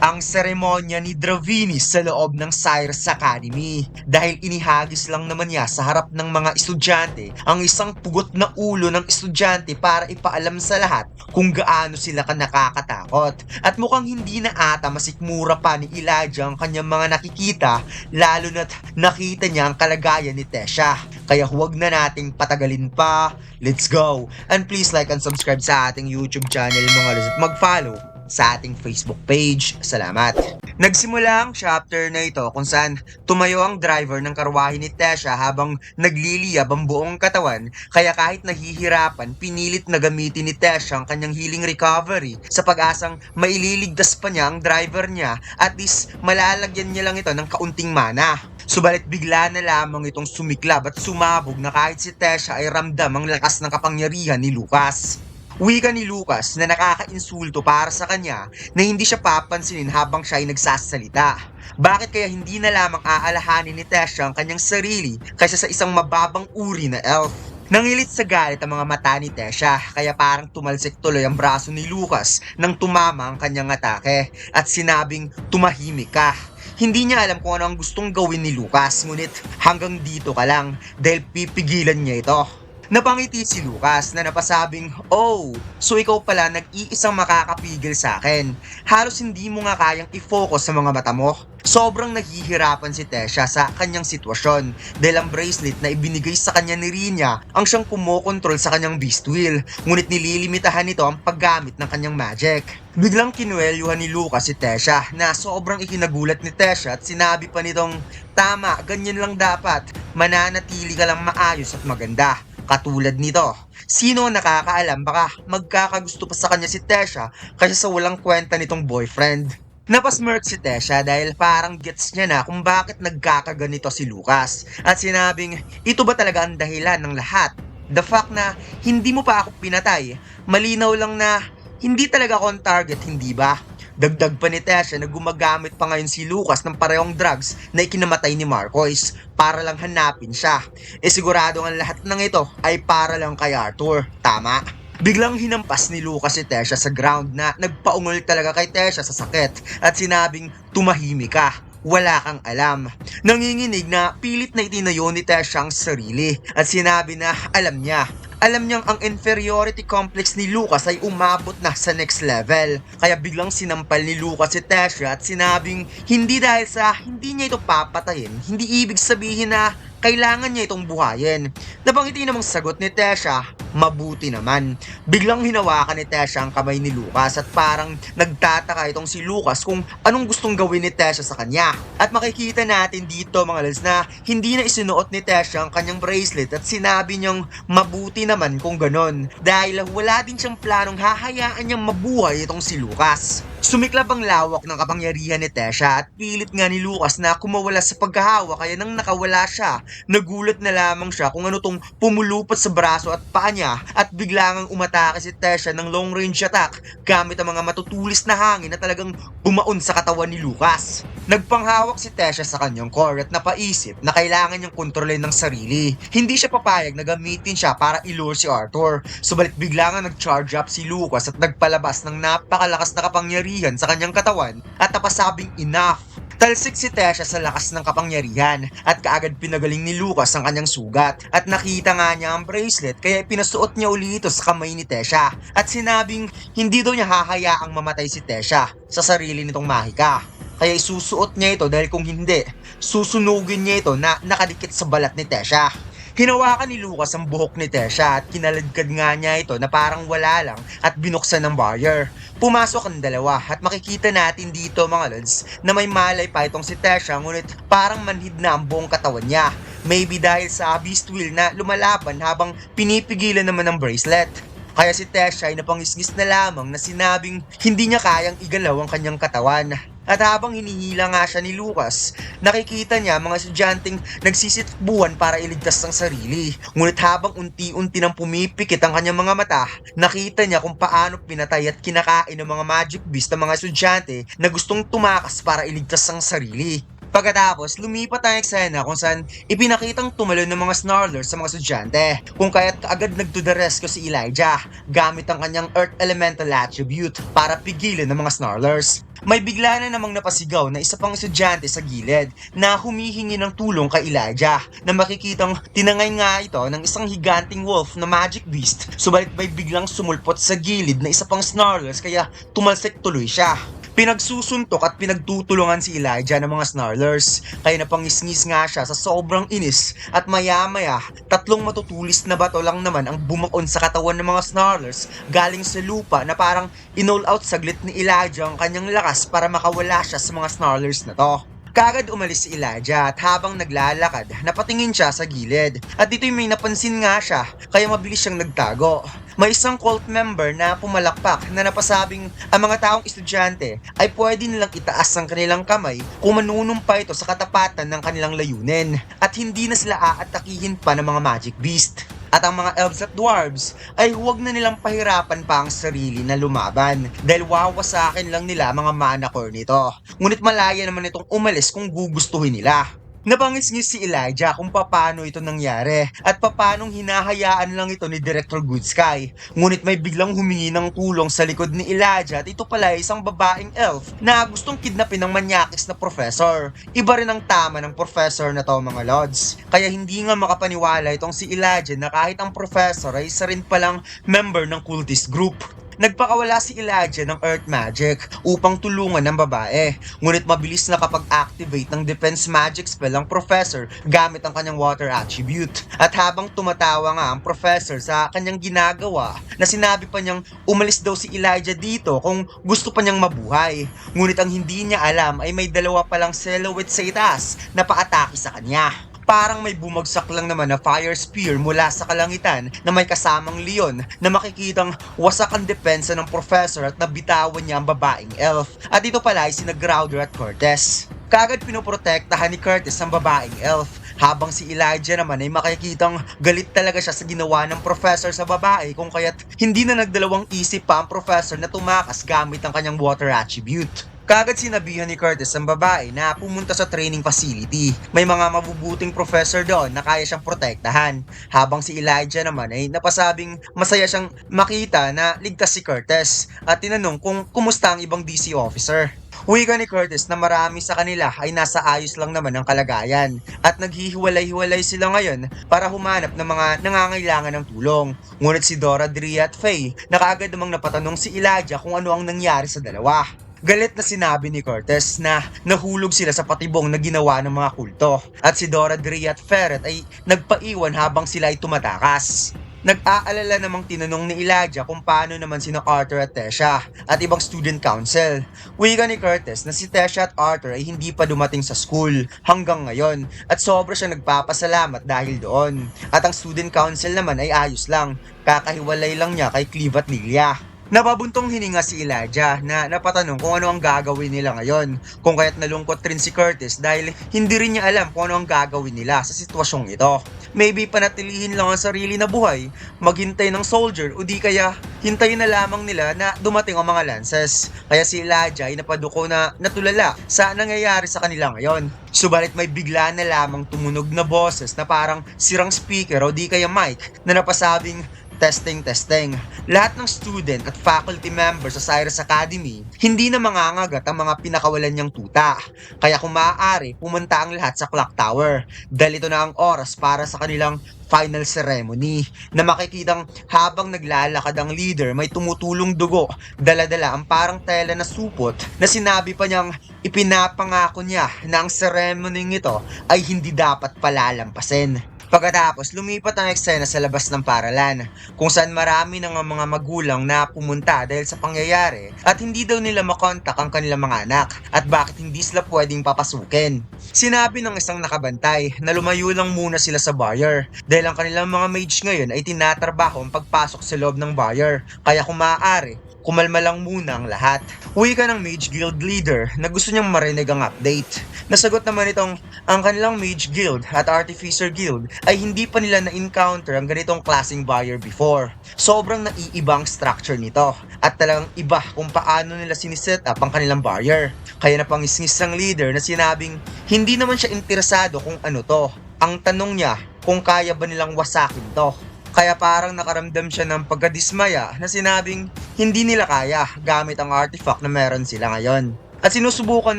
ang seremonya ni Dravinis sa loob ng Cyrus Academy dahil inihagis lang naman niya sa harap ng mga estudyante ang isang pugot na ulo ng estudyante para ipaalam sa lahat kung gaano sila ka nakakatakot. At mukhang hindi na ata masikmura pa ni Elijah ang kanyang mga nakikita, lalo na't nakita niya ang kalagayan ni Tesha. Kaya huwag na nating patagalin pa, let's go! And please like and subscribe sa ating YouTube channel mga lods at mag-follow sa ating Facebook page. Salamat! Nagsimula ang chapter na ito kung saan tumayo ang driver ng karwahe ni Tesha habang nagliliyab ang buong katawan, kaya kahit nahihirapan, pinilit na gamitin ni Tesha ang kanyang healing recovery sa pag-asang maililigtas pa niya ang driver niya, at least malalagyan niya lang ito ng kaunting mana. Subalit bigla na lamang itong sumiklab at sumabog na kahit si Tesha ay ramdam ang lakas ng kapangyarihan ni Lucas. Wika ni Lucas na nakaka-insulto para sa kanya na hindi siya papansinin habang siya ay nagsasalita. Bakit kaya hindi na lamang aalahanin ni Tesha ang kanyang sarili kaysa sa isang mababang uri na elf? Nangilit sa galit ang mga mata ni Tesha, kaya parang tumalsik tuloy ang braso ni Lucas nang tumama ang kanyang atake at sinabing tumahimik ka. Hindi niya alam kung ano ang gustong gawin ni Lucas, ngunit hanggang dito ka lang dahil pipigilan niya ito. Napangiti si Lucas na napasabing, "Oh, so ikaw pala nag-iisang makakapigil sa akin. Halos hindi mo nga kayang i-focus sa mga mata mo." Sobrang naghihirapan si Tesha sa kanyang sitwasyon dahil ang bracelet na ibinigay sa kanya ni Rina ang siyang kumokontrol sa kanyang beast wheel, ngunit nililimitahan nito ang paggamit ng kanyang magic. Biglang kinuwelyuhan ni Lucas si Tesha na sobrang ikinagulat ni Tesha at sinabi pa nitong, "Tama, ganyan lang dapat. Mananatili ka lang maayos at maganda. Katulad nito." Sino ang nakakaalam, baka magkakagusto pa sa kanya si Tesha kaysa sa walang kwenta nitong boyfriend. Napasmirk si Tesha dahil parang gets niya na kung bakit nagkakaganito si Lucas at sinabing, "Ito ba talaga ang dahilan ng lahat? The fact na hindi mo pa ako pinatay, malinaw lang na hindi talaga ako ang target, hindi ba?" Dagdag pa ni Tesha na gumagamit pa ngayon si Lucas ng parehong drugs na ikinamatay ni Marcos para lang hanapin siya. Sigurado ang lahat ng ito ay para lang kay Arthur, tama? Biglang hinampas ni Lucas si Tesha sa ground na nagpaungol talaga kay Tesha sa sakit at sinabing, "Tumahimik ka. Wala kang alam." Nanginginig na pilit na itinayo ni Tesha ang sarili at sinabi na alam niya. Alam niyang ang inferiority complex ni Lucas ay umabot na sa next level. Kaya biglang sinampal ni Lucas si Tesha at sinabing hindi dahil sa hindi niya ito papatayin, hindi ibig sabihin na kailangan niya itong buhayin. Napangiti namang sagot ni Tesha, "Mabuti naman." Biglang hinawakan ni Tesha ang kamay ni Lucas at parang nagtataka itong si Lucas kung anong gustong gawin ni Tesha sa kanya. At makikita natin dito mga lods na hindi na isinuot ni Tesha ang kanyang bracelet at sinabi niyang mabuti naman kung ganon dahil wala din siyang planong hahayaan niyang mabuhay itong si Lucas. Sumiklab ang lawak ng kapangyarihan ni Tesha at pilit nga ni Lucas na kumawala sa pagkahawak, kaya nang nakawala siya, nagulat na lamang siya kung ano tong pumulupot sa braso at paa niya at biglang umatake si Tesha ng long range attack gamit ang mga matutulis na hangin na talagang bumaon sa katawan ni Lucas. Nagpanghawak si Tesha sa kanyang core at napaisip na kailangan niyang kontrolin ng sarili. Hindi siya papayag na gamitin siya para ilure si Arthur. Subalit bigla nga nag-charge up si Lucas at nagpalabas ng napakalakas na kapangyarihan sa kanyang katawan at napasabing enough. Talsik si Tesha sa lakas ng kapangyarihan at kaagad pinagaling ni Lucas ang kanyang sugat at nakita nga niya ang bracelet, kaya pinasuot niya uli ito sa kamay ni Tesha at sinabing hindi daw niya hahayaang mamatay si Tesha sa sarili nitong mahika. Kaya isusuot niya ito dahil kung hindi, susunugin niya ito na nakadikit sa balat ni Tesha. Hinawakan ni Lucas ang buhok ni Tesha at kinaladkad nga niya ito na parang wala lang at binuksan ng barrier. Pumasok ang dalawa at makikita natin dito mga lods na may malay pa itong si Tesha, ngunit parang manhid na ang buong katawan niya. Maybe dahil sa beast wheel na lumalaban habang pinipigilan naman ng bracelet. Kaya si Tesha ay napangisngis na lamang na sinabing hindi niya kayang igalaw ang kanyang katawan. At habang hinihila nga siya ni Lucas, nakikita niya mga estudyanteng nagsisitakbuhan para iligtas ang sarili. Ngunit habang unti-unti nang pumipikit ang kanyang mga mata, nakita niya kung paano pinatay at kinakain ng mga magic beast ng mga estudyante na gustong tumakas para iligtas ang sarili. Pagkatapos, lumipat ang eksena kung saan ipinakitang tumalon ng mga snarlers sa mga estudyante, kung kaya't agad nag-to the rescue si Elijah gamit ang kanyang earth elemental attribute para pigilan ng mga snarlers. May bigla na namang napasigaw na isa pang estudyante sa gilid na humihingi ng tulong kay Elijah na makikitang tinangay nga ito ng isang higanting wolf na magic beast, subalit may biglang sumulpot sa gilid na isa pang snarlers kaya tumalsik tuloy siya. Pinagsusuntok at pinagtutulungan si Elijah ng mga snarlers, kaya napangisngis nga siya sa sobrang inis at maya-maya, tatlong matutulis na bato lang naman ang bumakon sa katawan ng mga snarlers galing sa lupa na parang inol out saglit ni Elijah ang kanyang lakas para makawala siya sa mga snarlers na to. Kagad umalis si Elijah at habang naglalakad, napatingin siya sa gilid at dito'y may napansin nga siya kaya mabilis siyang nagtago. May isang cult member na pumalakpak na napasabing ang mga taong estudyante ay pwede nilang itaas ang kanilang kamay kung manunumpa ito sa katapatan ng kanilang layunin at hindi na sila aatakihin pa ng mga magic beast. At ang mga elves at dwarves ay huwag na nilang pahirapan pa ang sarili na lumaban dahil wawasakin lang nila mga mana core nito. Ngunit malaya naman itong umalis kung gugustuhin nila. Napangisngis si Elijah kung paano ito nangyari at paanong hinahayaan lang ito ni Director Goodsky. Ngunit may biglang humingi ng tulong sa likod ni Elijah at ito pala ay isang babaeng elf na gustong kidnapin ng manyakis na professor. Iba rin ang tama ng professor na to mga lods. Kaya hindi nga makapaniwala itong si Elijah na kahit ang professor ay isa rin palang member ng cultist group. Nagpakawala si Elijah ng Earth Magic upang tulungan ng babae. Ngunit mabilis na kapag-activate ng Defense Magic spell ang Professor gamit ang kanyang Water Attribute. At habang tumatawa nga ang Professor sa kanyang ginagawa, na sinabi pa niyang umalis daw si Elijah dito kung gusto pa niyang mabuhay. Ngunit ang hindi niya alam ay may dalawa palang silhouette sa itaas na paatake sa kanya. Parang may bumagsak lang naman na fire spear mula sa kalangitan na may kasamang leon na makikitang wasak ang depensa ng professor at nabitawan niya ang babaeng elf. At ito pala ay sina Grouder at Cortez. Kagad pinoprotektahan ni Curtis ang babaeng elf, habang si Elijah naman ay makikitang galit talaga siya sa ginawa ng professor sa babae kung kaya't hindi na nagdalawang isip pa ang professor na tumakas gamit ang kanyang water attribute. Kagad sinabihan ni Curtis ang babae na pumunta sa training facility. May mga mabubuting professor doon na kaya siyang protektahan. Habang si Elijah naman ay napasabing masaya siyang makita na ligtas si Curtis at tinanong kung kumusta ang ibang DC officer. Wika ni Curtis na marami sa kanila ay nasa ayos lang naman ang kalagayan at naghihiwalay-hiwalay sila ngayon para humanap ng mga nangangailangan ng tulong. Ngunit si Dora, Drea at Faye na kaagad namang napatanong si Elijah kung ano ang nangyari sa dalawa. Galit na sinabi ni Cortez na nahulog sila sa patibong na ginawa ng mga kulto at si Dora, Drea at Ferret ay nagpaiwan habang sila ay tumatakas. Nag-aalala namang tinanong ni Elijah kung paano naman sina Arthur at Tesha at ibang student council. Wika ni Curtis na si Tesha at Arthur ay hindi pa dumating sa school hanggang ngayon at sobra siyang nagpapasalamat dahil doon. At ang student council naman ay ayos lang, kakahiwalay lang niya kay Cleve at Lilia. Napabuntong hininga si Elijah na napatanong kung ano ang gagawin nila ngayon, kung kaya't nalungkot rin si Curtis dahil hindi rin niya alam kung ano ang gagawin nila sa sitwasyong ito. Maybe panatilihin lang ang sarili na buhay, maghintay ng soldier o di kaya hintayin na lamang nila na dumating ang mga lances. Kaya si Elijah ay napaduko na natulala sa nangyayari sa kanila ngayon. Subalit may bigla na lamang tumunog na boses na parang sirang speaker o di kaya mic na napasabing testing. Lahat ng student at faculty members sa Cyrus Academy, hindi na mangangagat ang mga pinakawalan niyang tuta. Kaya kung maaari, pumunta ang lahat sa clock tower. Dahil ito na ang oras para sa kanilang final ceremony na makikitang habang naglalakad ang leader may tumutulong dugo, dala-dala ang parang tela na supot na sinabi pa niyang ipinapangako niya na ang ceremony ito ay hindi dapat palalampasin. Pagkatapos, lumipat ang eksena sa labas ng paralan, kung saan marami ng mga magulang na pumunta dahil sa pangyayari at hindi daw nila makontak ang kanilang mga anak at bakit hindi sila pwedeng papasukin. Sinabi ng isang nakabantay na lumayo lang muna sila sa barrier dahil ang kanilang mga mage ngayon ay tinatrabaho ang pagpasok sa loob ng barrier, kaya kung maaari, kumalma lang muna ang lahat. Wika ng Mage Guild leader na gusto niyang marinig ang update. Nasagot naman itong ang kanilang Mage Guild at Artificer Guild ay hindi pa nila na-encounter ang ganitong klaseng barrier before. Sobrang naiibang structure nito at talagang iba kung paano nila siniset up ang kanilang barrier. Kaya napangisngis ang leader na sinabing hindi naman siya interesado kung ano to. Ang tanong niya kung kaya ba nilang wasakin to. Kaya parang nakaramdam siya ng pagkadismaya na sinabing hindi nila kaya gamit ang artifact na meron sila ngayon. At sinusubukan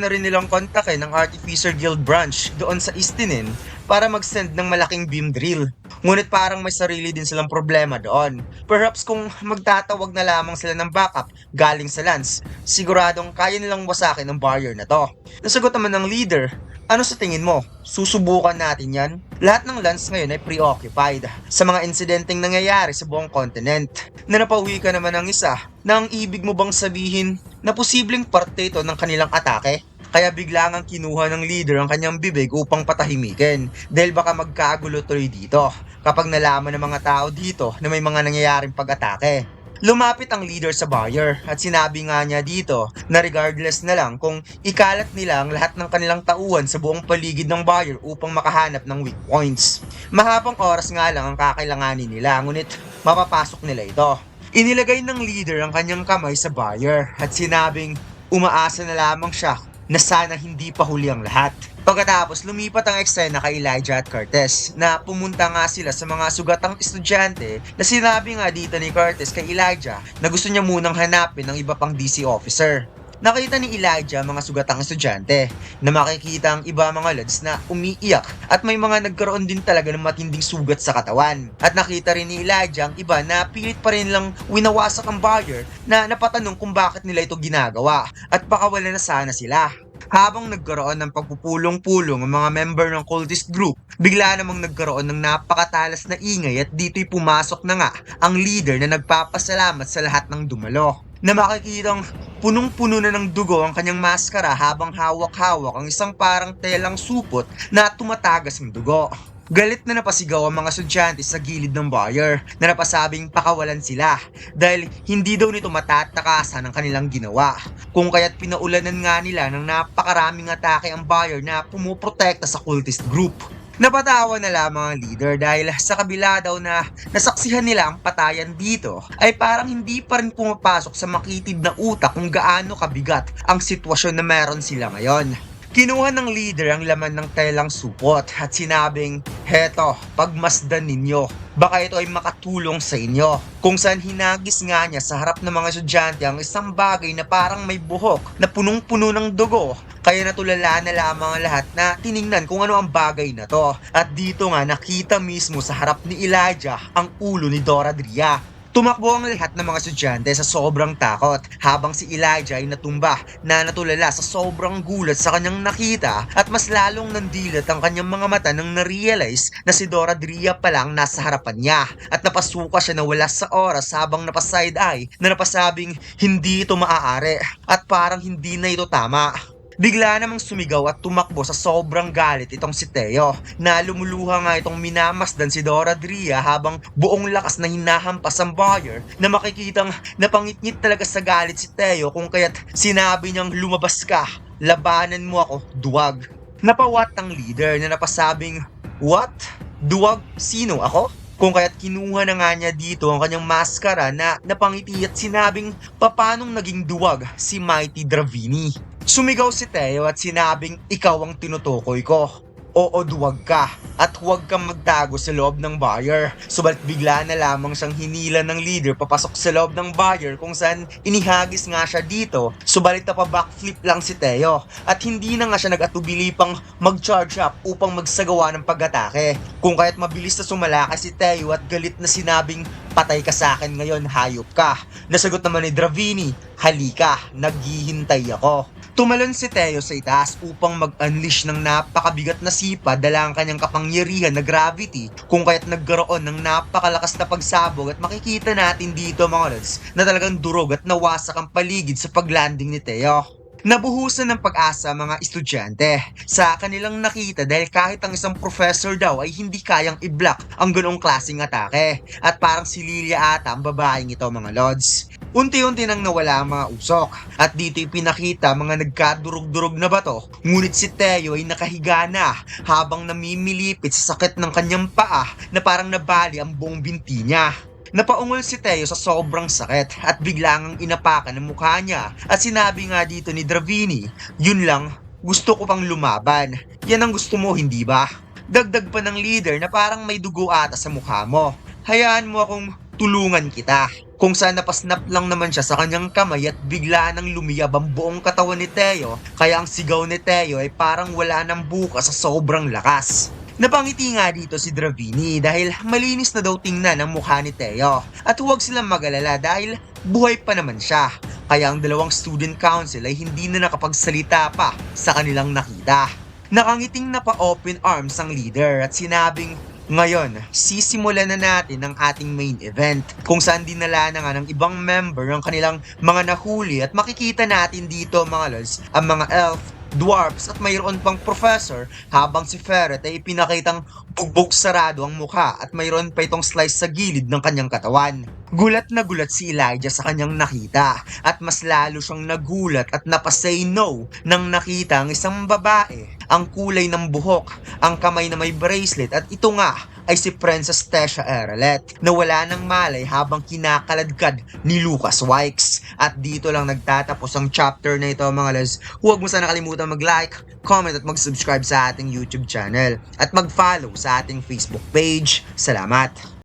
na rin nilang kontakin ng Artificer Guild branch doon sa Istinin para mag-send ng malaking beam drill. Ngunit parang may sarili din silang problema doon. Perhaps kung magtatawag na lamang sila ng backup galing sa Lance, siguradong kaya nilang wasakin ang barrier na to. Nasagot naman ng leader, ano sa tingin mo? Susubukan natin yan? Lahat ng Lance ngayon ay preoccupied sa mga insidenteng nangyayari sa buong continent. Na napauwi ka naman ng isa na ang ibig mo bang sabihin na posibleng parte ito ng kanilang atake? Kaya bigla ngang kinuha ng leader ang kanyang bibig upang patahimikin dahil baka magkagulo tuloy dito kapag nalaman ng mga tao dito na may mga nangyayaring pag-atake. Lumapit ang leader sa buyer at sinabi nga niya dito na regardless na lang kung ikalat nila ang lahat ng kanilang tauhan sa buong paligid ng buyer upang makahanap ng weak points. Mahabang oras nga lang ang kakailanganin nila ngunit mapapasok nila ito. Inilagay ng leader ang kanyang kamay sa buyer at sinabing umaasa na lamang siya na sana hindi pa huli ang lahat. Pagkatapos, lumipat ang eksena kay Elijah at Curtis na pumunta nga sila sa mga sugatang estudyante na sinabi nga dito ni Curtis kay Elijah na gusto niya munang hanapin ng iba pang DC officer. Nakita ni Elijah mga sugatang estudyante na makikita ang iba mga lads na umiiyak at may mga nagkaroon din talaga ng matinding sugat sa katawan. At nakita rin ni Elijah ang iba na pilit pa rin lang winawasak ang buyer na napatanong kung bakit nila ito ginagawa at baka wala na sana sila. Habang nagkaroon ng pagpupulong-pulong ang mga member ng cultist group, bigla namang nagkaroon ng napakatalas na ingay at dito'y pumasok na nga ang leader na nagpapasalamat sa lahat ng dumalo. Na makikitang punong-puno na ng dugo ang kanyang maskara habang hawak-hawak ang isang parang telang supot na tumatagas ng dugo. Galit na napasigaw ang mga estudyante sa gilid ng buyer na napasabing pakawalan sila dahil hindi daw nito matatakasan ang kanilang ginawa. Kung kaya't pinaulanan nga nila ng napakaraming atake ang buyer na pumuprotekta sa cultist group. Napatawa na lamang ang leader dahil sa kabila daw na nasaksihan nila ang patayan dito ay parang hindi pa rin pumapasok sa makitid na utak kung gaano kabigat ang sitwasyon na meron sila ngayon. Kinuha ng leader ang laman ng telang supot at sinabing, heto, pagmasdan ninyo. Baka ito ay makatulong sa inyo. Kung saan hinagis nga niya sa harap ng mga estudyante ang isang bagay na parang may buhok na punong-puno ng dugo. Kaya natulala na lamang ang lahat na tiningnan kung ano ang bagay na to. At dito nga nakita mismo sa harap ni Elijah ang ulo ni Dora Dria. Tumakbo ang lahat ng mga estudyante sa sobrang takot habang si Elijah ay natumba na natulala sa sobrang gulat sa kanyang nakita at mas lalong nandilat ang kanyang mga mata nang na-realize na si Dora Dria pa lang nasa harapan niya at napasuka siya na wala sa oras habang napaside eye na napasabing hindi ito maaari at parang hindi na ito tama. Bigla namang sumigaw at tumakbo sa sobrang galit itong si Teo na lumuluha nga itong minamasdan si Dora Dria habang buong lakas na hinahampas ang buyer na makikitang napangitngit talaga sa galit si Teo kung kaya't sinabi niyang lumabas ka, labanan mo ako, duwag. Napawat ang leader na napasabing, what? Duwag? Sino ako? Kung kaya't kinuha na nga niya dito ang kanyang maskara na napangiti at sinabing papanong naging duwag si Mighty Dravini. Sumigaw si Teo at sinabing ikaw ang tinutukoy ko. Oo, duwag ka at huwag kang magtago sa loob ng buyer. Subalit bigla na lamang siyang hinila ng leader papasok sa loob ng buyer kung saan inihagis nga siya dito. Subalit na pa backflip lang si Teo at hindi na nga siya nag-atubili pang mag-charge up upang magsagawa ng pag-atake. Kung kaya't mabilis na sumalakay si Teo at galit na sinabing patay ka sa akin ngayon, hayop ka. Nasagot naman ni Dravini, halika, naghihintay ako. Tumalon si Teo sa itaas upang mag-unleash ng napakabigat na sipa dala ang kanyang kapangyarihan na gravity kung kaya't nagkaroon ng napakalakas na pagsabog at makikita natin dito mga lods na talagang durog at nawasak ang paligid sa paglanding ni Teo. Nabuhusan ng pag-asa mga estudyante sa kanilang nakita dahil kahit ang isang professor daw ay hindi kayang i-block ang ganoong klaseng atake at parang si Lilia ata ang babaeng ito mga lods. Unti-unti nang nawala ang mga usok at dito ipinakita mga nagkadurog-durog na bato ngunit si Teo ay nakahiga na habang namimilipit sa sakit ng kanyang paa na parang nabali ang buong binti niya. Napaungol si Teo sa sobrang sakit at biglang ang inapakan ng mukha niya at sinabi nga dito ni Dravini, yun lang, gusto ko pang lumaban. Yan ang gusto mo, hindi ba? Dagdag pa ng leader na parang may dugo ata sa mukha mo. Hayaan mo akong tulungan kita. kung saan napasnap lang naman siya sa kanyang kamay at bigla nang lumiyab ang buong katawan ni Teo, kaya ang sigaw ni Teo ay parang wala nang bukas sa sobrang lakas. Napangiti nga dito si Dravini dahil malinis na daw tingnan ang mukha ni Teo at huwag silang mag-alala dahil buhay pa naman siya. Kaya ang dalawang student council ay hindi na nakapagsalita pa sa kanilang nakita. Nakangiting na pa-open arms ang leader at sinabing, ngayon, sisimulan na natin ang ating main event kung saan dinala na nga ng ibang member ang kanilang mga nahuli at makikita natin dito mga lods ang mga elf, dwarfs at mayroon pang professor habang si Ferret ay pinakitang bugbog sarado ang mukha at mayroon pa itong slice sa gilid ng kanyang katawan. Gulat na gulat si Elijah sa kanyang nakita at mas lalo siyang nagulat at napasay no nang nakita ang isang babae, ang kulay ng buhok, ang kamay na may bracelet at ito nga ay si Princess Tessia Erelet na wala nang malay habang kinakaladkad ni Lucas Wikes. At dito lang nagtatapos ang chapter na ito mga lods. Huwag mo sana kalimutan mag-like, comment at mag-subscribe sa ating YouTube channel at mag-follow sa ating Facebook page. Salamat!